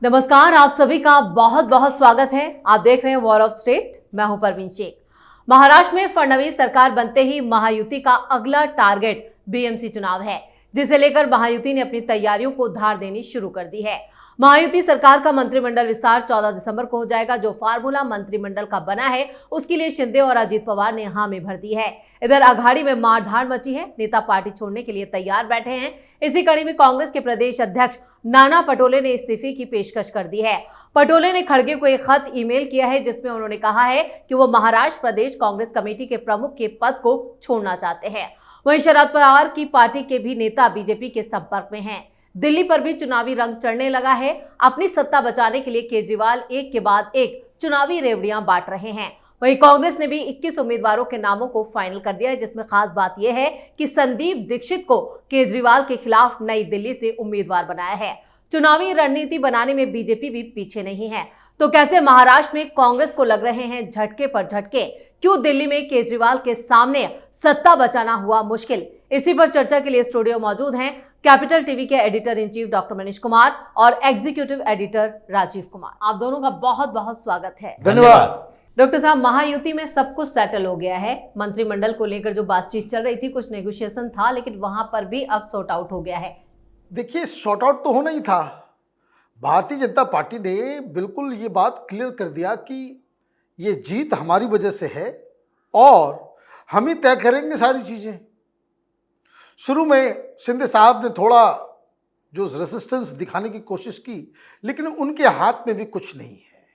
नमस्कार, आप सभी का बहुत बहुत स्वागत है। आप देख रहे हैं वॉर ऑफ स्टेट। मैं हूं परवीन शेख। महाराष्ट्र में फडणवीस सरकार बनते ही महायुति का अगला टारगेट बीएमसी चुनाव है, जिसे लेकर महायुति ने अपनी तैयारियों को धार देनी शुरू कर दी है। महायुति सरकार का मंत्रिमंडल विस्तार 14 दिसंबर को हो जाएगा। जो फार्मूला मंत्रिमंडल का बना है उसके लिए शिंदे और अजीत पवार ने हामी भर दी है। इधर अघाड़ी में मारधाड़ मची है, नेता पार्टी छोड़ने के लिए तैयार बैठे हैं। इसी कड़ी में कांग्रेस के प्रदेश अध्यक्ष नाना पटोले ने इस्तीफे की पेशकश कर दी है। पटोले ने खड़गे को एक खत ईमेल किया है, जिसमें उन्होंने कहा है कि वो महाराष्ट्र प्रदेश कांग्रेस कमेटी के प्रमुख के पद को छोड़ना चाहते हैं। वहीं शरद पवार की पार्टी के भी नेता बीजेपी के संपर्क में हैं। दिल्ली पर भी चुनावी रंग चढ़ने लगा है। अपनी सत्ता बचाने के लिए केजरीवाल एक के बाद एक चुनावी रेवड़ियां बांट रहे हैं। वहीं कांग्रेस ने भी 21 उम्मीदवारों के नामों को फाइनल कर दिया है, जिसमें खास बात यह है कि संदीप दीक्षित को केजरीवाल के खिलाफ नई दिल्ली से उम्मीदवार बनाया है। चुनावी रणनीति बनाने में बीजेपी भी पीछे नहीं है। तो कैसे महाराष्ट्र में कांग्रेस को लग रहे हैं झटके पर झटके? क्यों दिल्ली में केजरीवाल के सामने सत्ता बचाना हुआ मुश्किल? इसी पर चर्चा के लिए स्टूडियो मौजूद हैं कैपिटल टीवी के editor in chief doctor Manish Kumar और एग्जीक्यूटिव एडिटर राजीव कुमार। आप दोनों का बहुत बहुत स्वागत है। धन्यवाद। डॉक्टर साहब, महायुति में सब कुछ सेटल हो गया है। मंत्रिमंडल को लेकर जो बातचीत चल रही थी, कुछ नेगोशिएशन था, लेकिन वहां पर भी अब सॉर्ट आउट हो गया है। देखिए, सॉर्ट आउट तो होना ही था। भारतीय जनता पार्टी ने बिल्कुल ये बात क्लियर कर दिया कि ये जीत हमारी वजह से है और हम ही तय करेंगे सारी चीज़ें। शुरू में शिंदे साहब ने थोड़ा जो रेजिस्टेंस दिखाने की कोशिश की, लेकिन उनके हाथ में भी कुछ नहीं है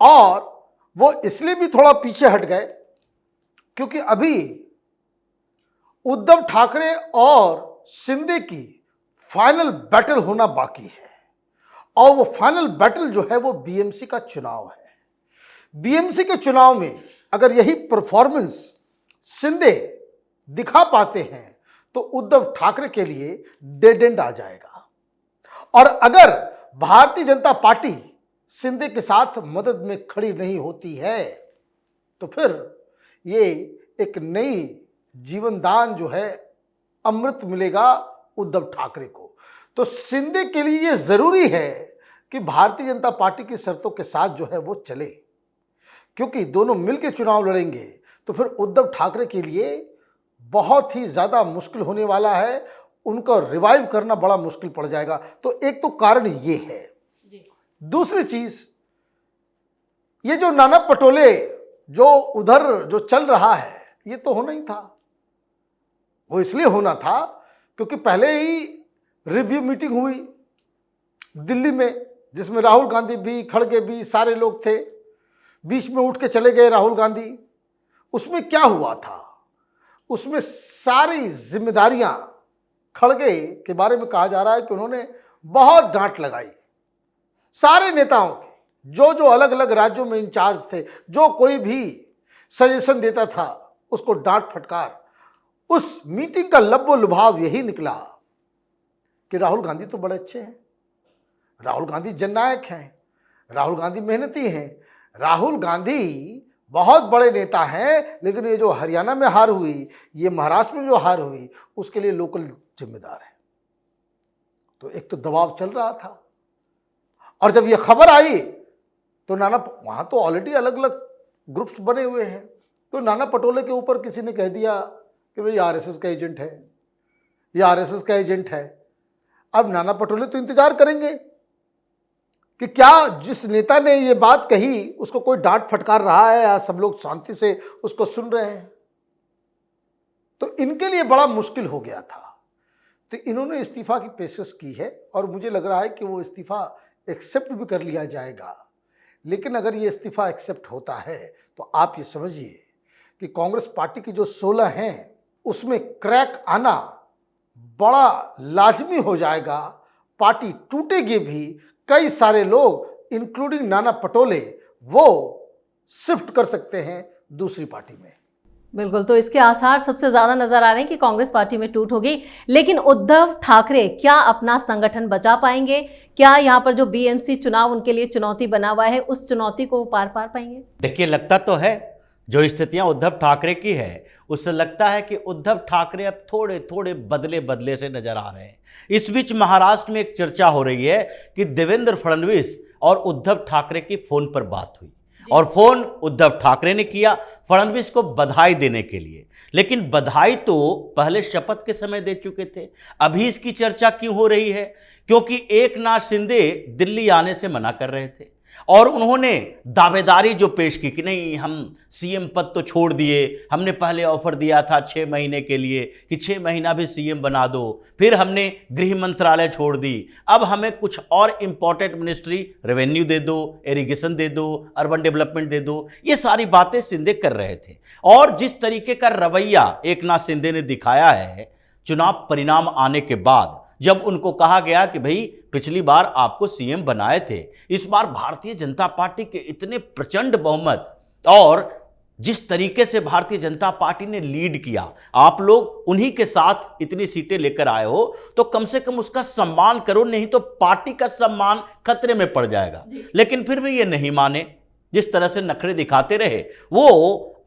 और वो इसलिए भी थोड़ा पीछे हट गए क्योंकि अभी उद्धव ठाकरे और शिंदे की फाइनल बैटल होना बाकी है और वो फाइनल बैटल जो है वो बीएमसी का चुनाव है। बीएमसी के चुनाव में अगर यही परफॉर्मेंस शिंदे दिखा पाते हैं तो उद्धव ठाकरे के लिए डेड एंड आ जाएगा और अगर भारतीय जनता पार्टी शिंदे के साथ मदद में खड़ी नहीं होती है तो फिर ये एक नई जीवनदान जो है अमृत मिलेगा उद्धव ठाकरे को। तो शिंदे के लिए ये जरूरी है कि भारतीय जनता पार्टी की शर्तों के साथ जो है वो चले, क्योंकि दोनों मिलकर चुनाव लड़ेंगे तो फिर उद्धव ठाकरे के लिए बहुत ही ज़्यादा मुश्किल होने वाला है। उनको रिवाइव करना बड़ा मुश्किल पड़ जाएगा। तो एक तो कारण ये है। दूसरी चीज, ये जो नाना पटोले जो उधर जो चल रहा है, ये तो होना ही था। वो इसलिए होना था क्योंकि पहले ही रिव्यू मीटिंग हुई दिल्ली में, जिसमें राहुल गांधी भी, खड़गे भी, सारे लोग थे। बीच में उठ के चले गए राहुल गांधी। उसमें क्या हुआ था? उसमें सारी जिम्मेदारियां खड़गे के बारे में कहा जा रहा है कि उन्होंने बहुत डांट लगाई सारे नेताओं की, जो जो अलग अलग राज्यों में इंचार्ज थे, जो कोई भी सजेशन देता था उसको डांट फटकार। उस मीटिंग का लब्बो लुभाव यही निकला कि राहुल गांधी तो बड़े अच्छे हैं, राहुल गांधी जननायक हैं, राहुल गांधी मेहनती हैं, राहुल गांधी बहुत बड़े नेता हैं, लेकिन ये जो हरियाणा में हार हुई, ये महाराष्ट्र में जो हार हुई, उसके लिए लोकल जिम्मेदार है। तो एक तो दबाव चल रहा था और जब ये खबर आई तो नाना, वहाँ तो ऑलरेडी अलग अलग ग्रुप्स बने हुए हैं, तो नाना पटोले के ऊपर किसी ने कह दिया कि भाई आरएसएस का एजेंट है, ये आरएसएस का एजेंट है। अब नाना पटोले तो इंतजार करेंगे कि क्या जिस नेता ने ये बात कही उसको कोई डांट फटकार रहा है या सब लोग शांति से उसको सुन रहे हैं। तो इनके लिए बड़ा मुश्किल हो गया था। तो इन्होंने इस्तीफा की पेशकश की है और मुझे लग रहा है कि वो इस्तीफा एक्सेप्ट भी कर लिया जाएगा। लेकिन अगर ये इस्तीफा एक्सेप्ट होता है तो आप ये समझिए कि कांग्रेस पार्टी की जो 16 हैं उसमें क्रैक आना बड़ा लाजमी हो जाएगा। पार्टी टूटेगी भी। कई सारे लोग इंक्लूडिंग नाना पटोले वो शिफ्ट कर सकते हैं दूसरी पार्टी में। बिल्कुल, तो इसके आसार सबसे ज्यादा नजर आ रहे हैं कि कांग्रेस पार्टी में टूट होगी। लेकिन उद्धव ठाकरे क्या अपना संगठन बचा पाएंगे? क्या यहाँ पर जो बीएमसी चुनाव उनके लिए चुनौती बना हुआ है, उस चुनौती को पार पाएंगे? देखिए, लगता तो है जो स्थितियां उद्धव ठाकरे की है, उससे लगता है कि उद्धव ठाकरे अब थोड़े थोड़े बदले बदले से नजर आ रहे हैं। इस बीच महाराष्ट्र में एक चर्चा हो रही है कि देवेंद्र फडणवीस और उद्धव ठाकरे की फोन पर बात हुई और फोन उद्धव ठाकरे ने किया फडणवीस को बधाई देने के लिए। लेकिन बधाई तो पहले शपथ के समय दे चुके थे। अभी इसकी चर्चा क्यों हो रही है? क्योंकि एकनाथ शिंदे दिल्ली आने से मना कर रहे थे और उन्होंने दावेदारी जो पेश की कि नहीं, हम सीएम पद तो छोड़ दिए, हमने पहले ऑफर दिया था 6 महीने के लिए कि 6 महीना भी सीएम बना दो, फिर हमने गृह मंत्रालय छोड़ दी, अब हमें कुछ और इंपॉर्टेंट मिनिस्ट्री, रेवेन्यू दे दो, इरिगेशन दे दो, अर्बन डेवलपमेंट दे दो। ये सारी बातें शिंदे कर रहे थे और जिस तरीके का रवैया एकनाथ शिंदे ने दिखाया है, चुनाव परिणाम आने के बाद जब उनको कहा गया कि भाई पिछली बार आपको सीएम बनाए थे, इस बार भारतीय जनता पार्टी के इतने प्रचंड बहुमत और जिस तरीके से भारतीय जनता पार्टी ने लीड किया, आप लोग उन्हीं के साथ इतनी सीटें लेकर आए हो, तो कम से कम उसका सम्मान करो, नहीं तो पार्टी का सम्मान खतरे में पड़ जाएगा। लेकिन फिर भी ये नहीं माने, जिस तरह से नखरे दिखाते रहे वो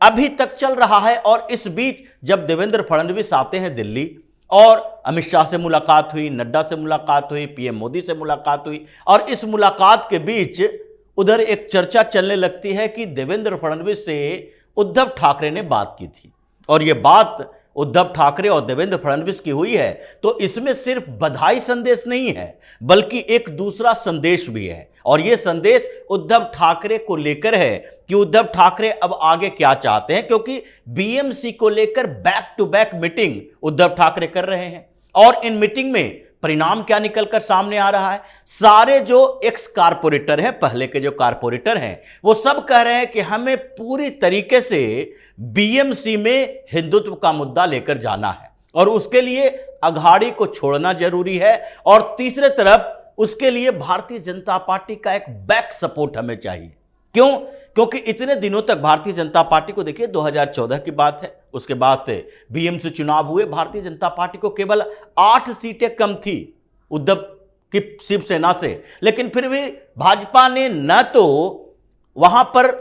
अभी तक चल रहा है। और इस बीच जब देवेंद्र फडणवीस आते हैं दिल्ली और अमित शाह से मुलाकात हुई, नड्डा से मुलाकात हुई, पीएम मोदी से मुलाकात हुई और इस मुलाकात के बीच उधर एक चर्चा चलने लगती है कि देवेंद्र फडणवीस से उद्धव ठाकरे ने बात की थी और यह बात उद्धव ठाकरे और देवेंद्र फडणवीस की हुई है। तो इसमें सिर्फ बधाई संदेश नहीं है बल्कि एक दूसरा संदेश भी है और यह संदेश उद्धव ठाकरे को लेकर है कि उद्धव ठाकरे अब आगे क्या चाहते हैं, क्योंकि बीएमसी को लेकर back to back meeting Uddhav Thackeray कर रहे हैं और इन मीटिंग में परिणाम क्या निकलकर सामने आ रहा है। सारे जो एक्स कारपोरेटर हैं, पहले के जो कारपोरेटर हैं, वो सब कह रहे हैं कि हमें पूरी तरीके से बीएमसी में हिंदुत्व का मुद्दा लेकर जाना है और उसके लिए अघाड़ी को छोड़ना जरूरी है और तीसरे तरफ उसके लिए भारतीय जनता पार्टी का एक बैक सपोर्ट हमें चाहिए। क्यों? क्योंकि इतने दिनों तक भारतीय जनता पार्टी को, देखिए 2014 की बात है, उसके बाद बीएमसी चुनाव हुए, भारतीय जनता पार्टी को केवल 8 सीटें कम थी उद्धव की शिवसेना से, लेकिन फिर भी भाजपा ने न तो वहां पर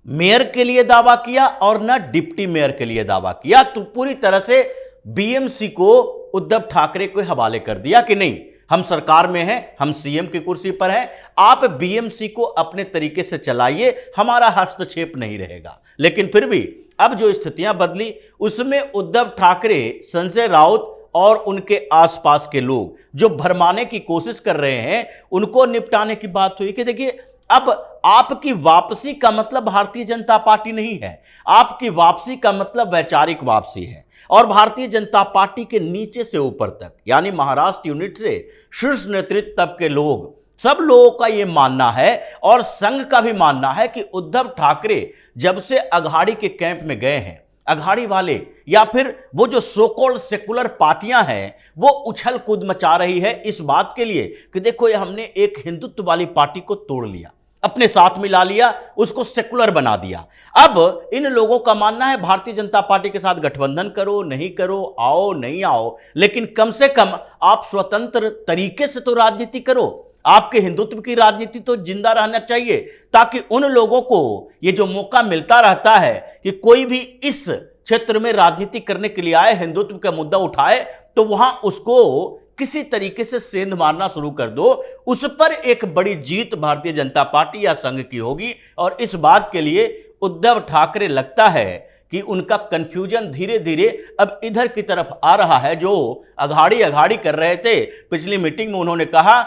मेयर के लिए दावा किया और न डिप्टी मेयर के लिए दावा किया, तो पूरी तरह से बीएमसी को उद्धव ठाकरे को हवाले कर दिया कि नहीं, हम सरकार में हैं, हम सीएम की कुर्सी पर हैं, आप बीएमसी को अपने तरीके से चलाइए, हमारा हस्तक्षेप नहीं रहेगा। लेकिन फिर भी अब जो स्थितियां बदली उसमें उद्धव ठाकरे, संजय राउत और उनके आसपास के लोग जो भरमाने की कोशिश कर रहे हैं, उनको निपटाने की बात हुई कि देखिए अब आपकी वापसी का मतलब भारतीय जनता पार्टी नहीं है, आपकी वापसी का मतलब वैचारिक वापसी है और भारतीय जनता पार्टी के नीचे से ऊपर तक, यानी महाराष्ट्र यूनिट से शीर्ष नेतृत्व तक के लोग, सब लोगों का यह मानना है और संघ का भी मानना है कि उद्धव ठाकरे जब से अघाड़ी के कैंप में गए हैं, अघाड़ी वाले या फिर वो जो सो कॉल्ड सेकुलर पार्टियां हैं, वो उछल कूद मचा रही है इस बात के लिए कि देखो ये हमने एक हिंदुत्व वाली पार्टी को तोड़ लिया, अपने साथ मिला लिया, उसको सेकुलर बना दिया। अब इन लोगों का मानना है भारतीय जनता पार्टी के साथ गठबंधन करो, नहीं करो, आओ नहीं आओ, लेकिन कम से कम आप स्वतंत्र तरीके से तो राजनीति करो, आपके हिंदुत्व की राजनीति तो जिंदा रहना चाहिए, ताकि उन लोगों को ये जो मौका मिलता रहता है कि कोई भी इस क्षेत्र में राजनीति करने के लिए आए, हिंदुत्व का मुद्दा उठाए, तो वहां उसको किसी तरीके से सेंध मारना शुरू कर दो, उस पर एक बड़ी जीत भारतीय जनता पार्टी या संघ की होगी। और इस बात के लिए उद्धव ठाकरे लगता है कि उनका कंफ्यूजन धीरे धीरे अब इधर की तरफ आ रहा है। जो अघाड़ी कर रहे थे, पिछली मीटिंग में उन्होंने कहा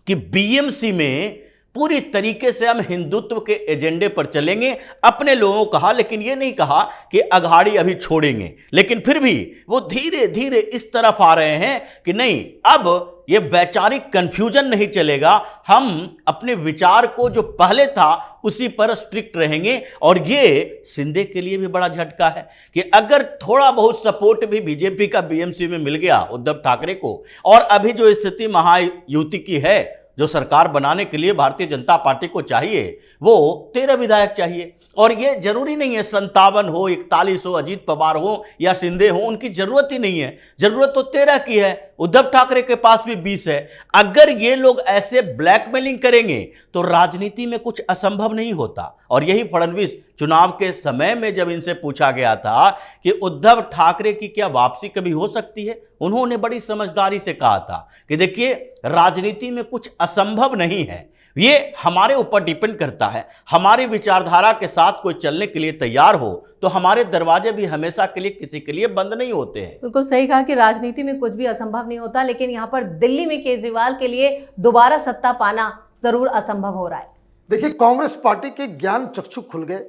कि बीएमसी में पूरी तरीके से हम हिंदुत्व के एजेंडे पर चलेंगे, अपने लोगों को कहा, लेकिन यह नहीं कहा कि अघाड़ी अभी छोड़ेंगे। लेकिन फिर भी वो धीरे धीरे इस तरफ आ रहे हैं कि नहीं, अब ये वैचारिक कंफ्यूजन नहीं चलेगा, हम अपने विचार को जो पहले था उसी पर स्ट्रिक्ट रहेंगे। और ये शिंदे के लिए भी बड़ा झटका है कि अगर थोड़ा बहुत सपोर्ट भी बीजेपी का बीएमसी में मिल गया उद्धव ठाकरे को, और अभी जो स्थिति महायुति की है, जो सरकार बनाने के लिए भारतीय जनता पार्टी को चाहिए, वो 13 विधायक चाहिए। और ये जरूरी नहीं है 57 हो, 41 हो, अजीत पवार हो या शिंदे हो, उनकी जरूरत ही नहीं है, जरूरत तो 13 की है। उद्धव ठाकरे के पास भी 20 है। अगर ये लोग ऐसे ब्लैकमेलिंग करेंगे तो राजनीति में कुछ असंभव नहीं होता। और यही फडणवीस चुनाव के समय में जब इनसे पूछा गया था कि उद्धव ठाकरे की क्या वापसी कभी हो सकती है, उन्होंने बड़ी समझदारी से कहा था कि देखिए, राजनीति में कुछ असंभव नहीं है, ये हमारे ऊपर डिपेंड करता है। हमारी विचारधारा के साथ कोई चलने के लिए तैयार हो तो हमारे दरवाजे भी हमेशा के लिए किसी के लिए बंद नहीं होते हैं। बिल्कुल सही कहा कि राजनीति में कुछ भी असंभव नहीं होता, लेकिन यहाँ पर दिल्ली में केजरीवाल के लिए दोबारा सत्ता पाना जरूर असंभव हो रहा है। देखिए, कांग्रेस पार्टी के ज्ञान चक्षु खुल गए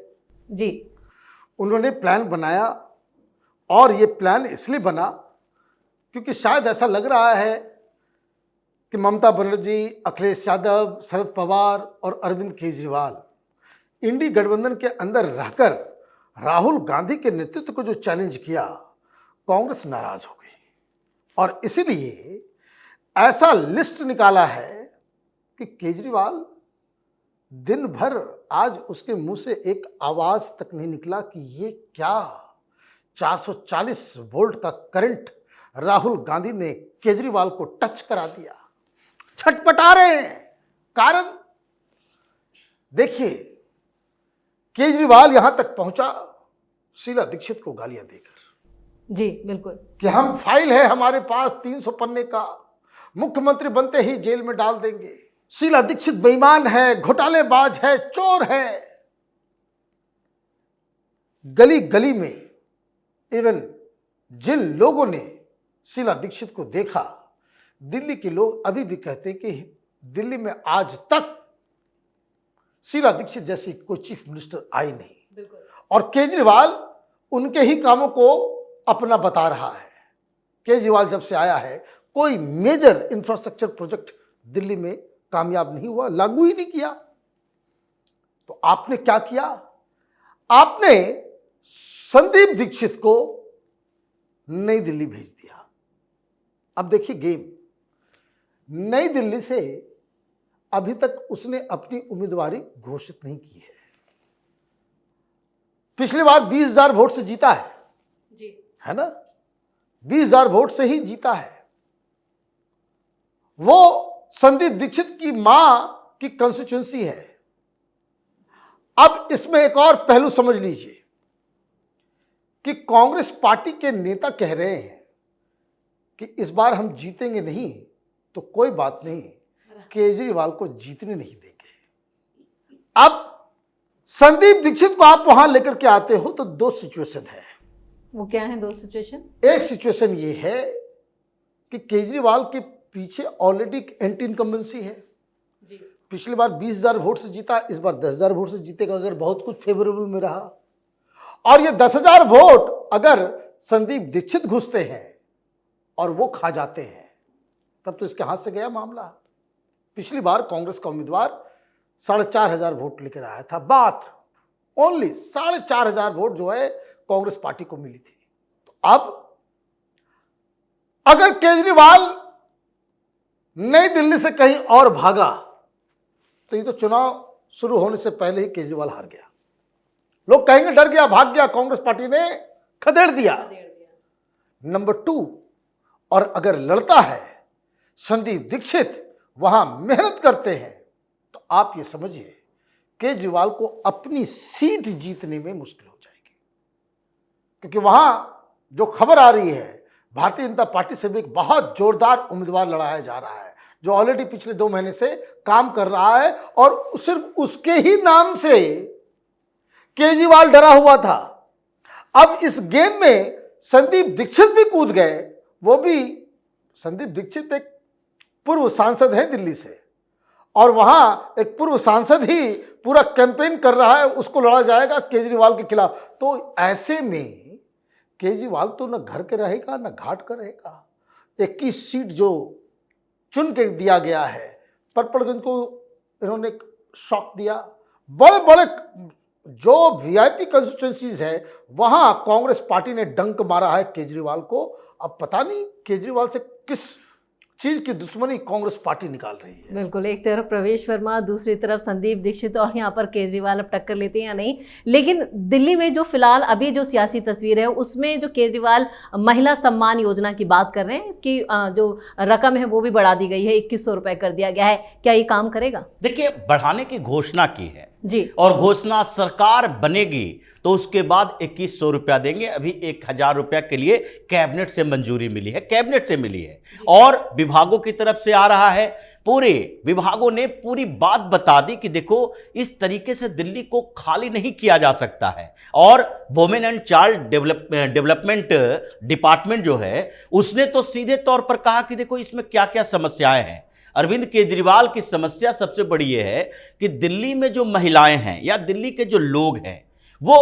जी। उन्होंने प्लान बनाया, और ये प्लान इसलिए बना क्योंकि शायद ऐसा लग रहा है कि ममता बनर्जी, अखिलेश यादव, शरद पवार और अरविंद केजरीवाल इंडी गठबंधन के अंदर रहकर राहुल गांधी के नेतृत्व को जो चैलेंज किया, कांग्रेस नाराज हो गई और इसीलिए ऐसा लिस्ट निकाला है कि केजरीवाल दिन भर आज उसके मुंह से एक आवाज तक नहीं निकला कि ये क्या 440 वोल्ट का करंट राहुल गांधी ने केजरीवाल को टच करा दिया। छटपटा रहे हैं। कारण देखिए, केजरीवाल यहां तक पहुंचा शीला दीक्षित को गालियां देकर। जी बिल्कुल। कि हम फाइल है हमारे पास 300 पन्ने का, मुख्यमंत्री बनते ही जेल में डाल देंगे। शीला दीक्षित बेईमान है, घोटालेबाज है, चोर है। गली गली में इवन जिन लोगों ने शीला दीक्षित को देखा, दिल्ली के लोग अभी भी कहते हैं कि दिल्ली में आज तक शीला दीक्षित जैसी कोई चीफ मिनिस्टर आई नहीं। और केजरीवाल उनके ही कामों को अपना बता रहा है। केजरीवाल जब से आया है, कोई मेजर इंफ्रास्ट्रक्चर प्रोजेक्ट दिल्ली में कामयाब नहीं हुआ, लागू ही नहीं किया। तो आपने क्या किया? आपने संदीप दीक्षित को नई दिल्ली भेज दिया। अब देखिए गेम, नई दिल्ली से अभी तक उसने अपनी उम्मीदवारी घोषित नहीं की है। पिछली बार 20,000 वोट से जीता है जी, है ना? 20,000 वोट से ही जीता है। वो संदीप दीक्षित की मां की कंस्टिट्यूंसी है। अब इसमें एक और पहलू समझ लीजिए कि कांग्रेस पार्टी के नेता कह रहे हैं कि इस बार हम जीतेंगे नहीं तो कोई बात नहीं, केजरीवाल को जीतने नहीं देंगे। अब संदीप दीक्षित को आप वहां लेकर के आते हो तो दो सिचुएशन है। वो क्या है दो सिचुएशन? एक सिचुएशन ये है कि केजरीवाल के पीछे ऑलरेडी एंटी इनकम्बेंसी है जी। पिछली बार 20,000 वोट से जीता, इस बार 10,000 वोट से जीतेगा अगर बहुत कुछ फेवरेबल में रहा। और ये 10,000 वोट अगर संदीप दीक्षित घुसते हैं और वो खा जाते हैं तब तो इसके हाथ से गया मामला। पिछली बार कांग्रेस का उम्मीदवार 4,500 वोट लेकर आया था। बात ओनली 4,500 वोट जो है कांग्रेस पार्टी को मिली थी। तो अब अगर केजरीवाल नई दिल्ली से कहीं और भागा तो ये तो चुनाव शुरू होने से पहले ही केजरीवाल हार गया। लोग कहेंगे डर गया, भाग गया, कांग्रेस पार्टी ने खदेड़ दिया। नंबर 2, और अगर लड़ता है संदीप दीक्षित, वहां मेहनत करते हैं, तो आप ये समझिए केजरीवाल को अपनी सीट जीतने में मुश्किल हो जाएगी। क्योंकि वहां जो खबर आ रही है, भारतीय जनता पार्टी से भी एक बहुत जोरदार उम्मीदवार लड़ाया जा रहा है जो ऑलरेडी पिछले 2 महीने से काम कर रहा है और सिर्फ उसके ही नाम से केजरीवाल डरा हुआ था। अब इस गेम में संदीप दीक्षित भी कूद गए। वो भी संदीप दीक्षित एक पूर्व सांसद है दिल्ली से, और वहां एक पूर्व सांसद ही पूरा कैंपेन कर रहा है, उसको लड़ा जाएगा केजरीवाल के खिलाफ। तो ऐसे में केजरीवाल तो न घर के रहेगा न घाट का रहेगा। 21 सीट जो चुन के दिया गया है, परपड़गंज को इन्होंने शॉक दिया। बड़े बड़े जो वीआईपी कंस्टिट्यूंसीज है वहां कांग्रेस पार्टी ने डंक मारा है केजरीवाल को। अब पता नहीं केजरीवाल से किस चीज की दुश्मनी कांग्रेस पार्टी निकाल रही है। बिल्कुल, एक तरफ प्रवेश वर्मा, दूसरी तरफ संदीप दीक्षित और यहाँ पर केजरीवाल अब टक्कर लेते हैं या नहीं। लेकिन दिल्ली में जो फिलहाल अभी जो सियासी तस्वीर है उसमें जो केजरीवाल महिला सम्मान योजना की बात कर रहे हैं, इसकी जो रकम है वो भी बढ़ा दी गई है, 2100 रुपए कर दिया गया है। क्या ये काम करेगा? देखिए, बढ़ाने की घोषणा की है जी, और घोषणा सरकार बनेगी तो उसके बाद 2100 रुपया देंगे। अभी 1000 रुपया के लिए कैबिनेट से मंजूरी मिली है, कैबिनेट से मिली है और विभागों की तरफ से आ रहा है। पूरे विभागों ने पूरी बात बता दी कि देखो, इस तरीके से दिल्ली को खाली नहीं किया जा सकता है। और women and child development department जो है उसने तो सीधे तौर पर कहा कि देखो इसमें क्या क्या समस्याएं हैं। अरविंद केजरीवाल की समस्या सबसे बड़ी यह है कि दिल्ली में जो महिलाएं हैं या दिल्ली के जो लोग हैं वो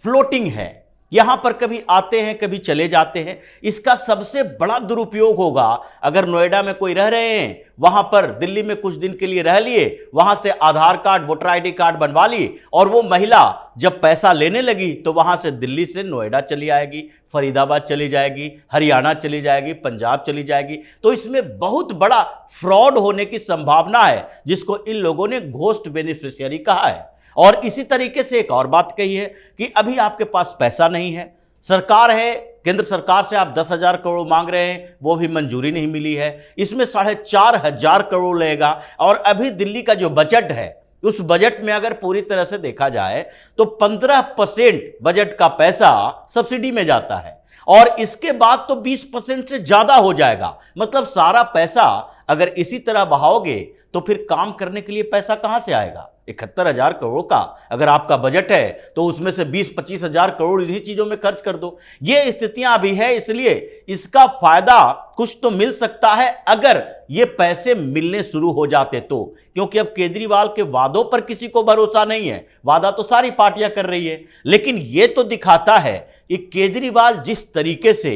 फ्लोटिंग है, यहां पर कभी आते हैं कभी चले जाते हैं। इसका सबसे बड़ा दुरुपयोग होगा अगर नोएडा में कोई रह रहे हैं, वहां पर दिल्ली में कुछ दिन के लिए रह लिए, वहां से आधार कार्ड वोटर आईडी कार्ड बनवा ली और वो महिला जब पैसा लेने लगी तो वहां से दिल्ली से नोएडा चली आएगी, फरीदाबाद चली जाएगी, हरियाणा चली जाएगी, पंजाब चली जाएगी। तो इसमें बहुत बड़ा फ्रॉड होने की संभावना है, जिसको इन लोगों ने घोस्ट बेनिफिशियरी कहा है। और इसी तरीके से एक और बात कही है कि अभी आपके पास पैसा नहीं है, सरकार है, केंद्र सरकार से आप 10,000 करोड़ मांग रहे हैं, वो भी मंजूरी नहीं मिली है। इसमें 4,500 करोड़ लगेगा और अभी दिल्ली का जो बजट है उस बजट में अगर पूरी तरह से देखा जाए तो 15% बजट का पैसा सब्सिडी में जाता है और इसके बाद तो 20% से ज्यादा हो जाएगा। मतलब सारा पैसा अगर इसी तरह बहाओगे तो फिर काम करने के लिए पैसा कहां से आएगा? 71,000 करोड़ का अगर आपका बजट है तो उसमें से 20-25 हजार करोड़ इन्हीं चीजों में खर्च कर दो। ये स्थितियां अभी है, इसलिए इसका फायदा कुछ तो मिल सकता है अगर ये पैसे मिलने शुरू हो जाते तो, क्योंकि अब केजरीवाल के वादों पर किसी को भरोसा नहीं है। वादा तो सारी पार्टियां कर रही है, लेकिन ये तो दिखाता है कि केजरीवाल जिस तरीके से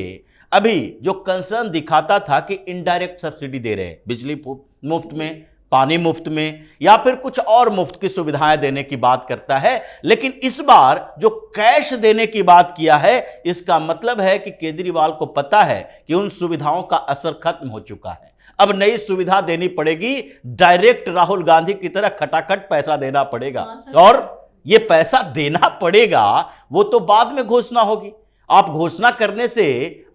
अभी जो कंसर्न दिखाता था कि इनडायरेक्ट सब्सिडी दे रहे हैं, बिजली मुफ्त में, पानी मुफ्त में या फिर कुछ और मुफ्त की सुविधाएं देने की बात करता है, लेकिन इस बार जो कैश देने की बात किया है, इसका मतलब है कि केजरीवाल को पता है कि उन सुविधाओं का असर खत्म हो चुका है। अब नई सुविधा देनी पड़ेगी, डायरेक्ट राहुल गांधी की तरह खटाखट पैसा देना पड़ेगा और ये पैसा देना पड़ेगा वो तो बाद में घोषणा होगी। आप घोषणा करने से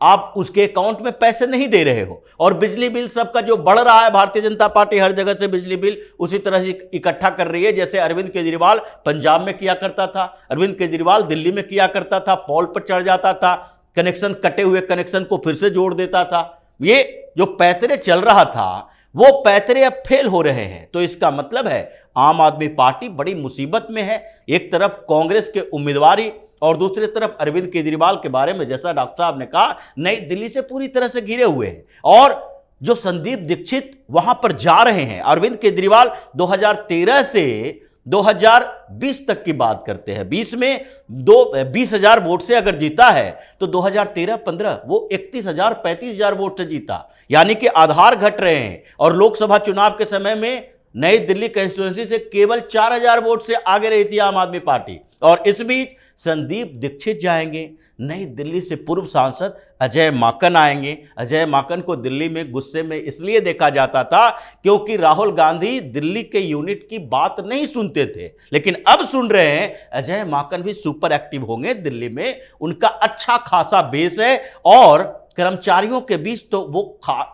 आप उसके अकाउंट में पैसे नहीं दे रहे हो। और बिजली बिल सबका जो बढ़ रहा है, भारतीय जनता पार्टी हर जगह से बिजली बिल उसी तरह से इकट्ठा कर रही है जैसे अरविंद केजरीवाल पंजाब में किया करता था, अरविंद केजरीवाल दिल्ली में किया करता था, पोल पर चढ़ जाता था, कनेक्शन कटे हुए कनेक्शन को फिर से जोड़ देता था। ये जो पैतरे चल रहा था वो पैतरे अब फेल हो रहे हैं। तो इसका मतलब है आम आदमी पार्टी बड़ी मुसीबत में है। एक तरफ कांग्रेस के उम्मीदवारी और दूसरी तरफ अरविंद केजरीवाल के बारे में जैसा डॉक्टर साहब ने कहा, नई दिल्ली से पूरी तरह से घिरे हुए हैं। और जो संदीप दीक्षित वहां पर जा रहे हैं, अरविंद केजरीवाल 2013 से 2020 तक की बात करते हैं, 20 में 20,000 वोट से अगर जीता है तो 2013-15 वो 31,000 35,000 वोट से जीता, यानी कि आधार घट रहे हैं। और लोकसभा चुनाव के समय में नई दिल्ली कंस्टिट्यूएंसी से केवल 4,000 वोट से आगे रही थी आम आदमी पार्टी। और इस बीच संदीप दीक्षित जाएंगे, नई दिल्ली से पूर्व सांसद अजय माकन आएंगे। अजय माकन को दिल्ली में गुस्से में इसलिए देखा जाता था क्योंकि राहुल गांधी दिल्ली के यूनिट की बात नहीं सुनते थे, लेकिन अब सुन रहे हैं। अजय माकन भी सुपर एक्टिव होंगे दिल्ली में, उनका अच्छा खासा बेस है और कर्मचारियों के बीच तो वो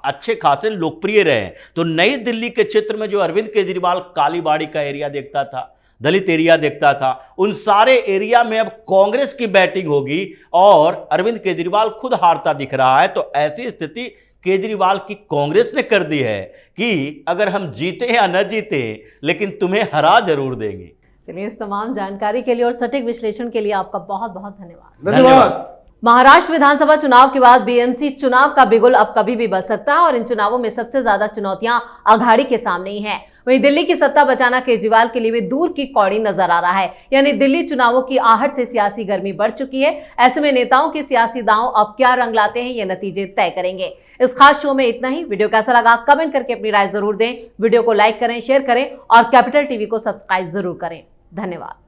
अच्छे खासे लोकप्रिय रहे। तो नई दिल्ली के क्षेत्र में जो अरविंद केजरीवाल कालीबाड़ी का एरिया देखता था, दलित एरिया देखता था, उन सारे एरिया में अब कांग्रेस की बैटिंग होगी और अरविंद केजरीवाल खुद हारता दिख रहा है। तो ऐसी स्थिति केजरीवाल की कांग्रेस ने कर दी है कि अगर हम जीते या न जीते लेकिन तुम्हें हरा जरूर देंगे। चलिए, इस तमाम जानकारी के लिए और सटीक विश्लेषण के लिए आपका बहुत बहुत धन्यवाद। धन्यवाद। महाराष्ट्र विधानसभा चुनाव के बाद बीएमसी चुनाव का बिगुल अब कभी भी बज सकता है और इन चुनावों में सबसे ज्यादा चुनौतियां अघाड़ी के सामने ही हैं। वहीं दिल्ली की सत्ता बचाना केजरीवाल के लिए भी दूर की कौड़ी नजर आ रहा है। यानी दिल्ली चुनावों की आहट से सियासी गर्मी बढ़ चुकी है। ऐसे में नेताओं के सियासी दांव अब क्या रंग लाते हैं, ये नतीजे तय करेंगे। इस खास शो में इतना ही। वीडियो कैसा लगा कमेंट करके अपनी राय जरूर दें। वीडियो को लाइक करें, शेयर करें और कैपिटल टीवी को सब्सक्राइब जरूर करें। धन्यवाद।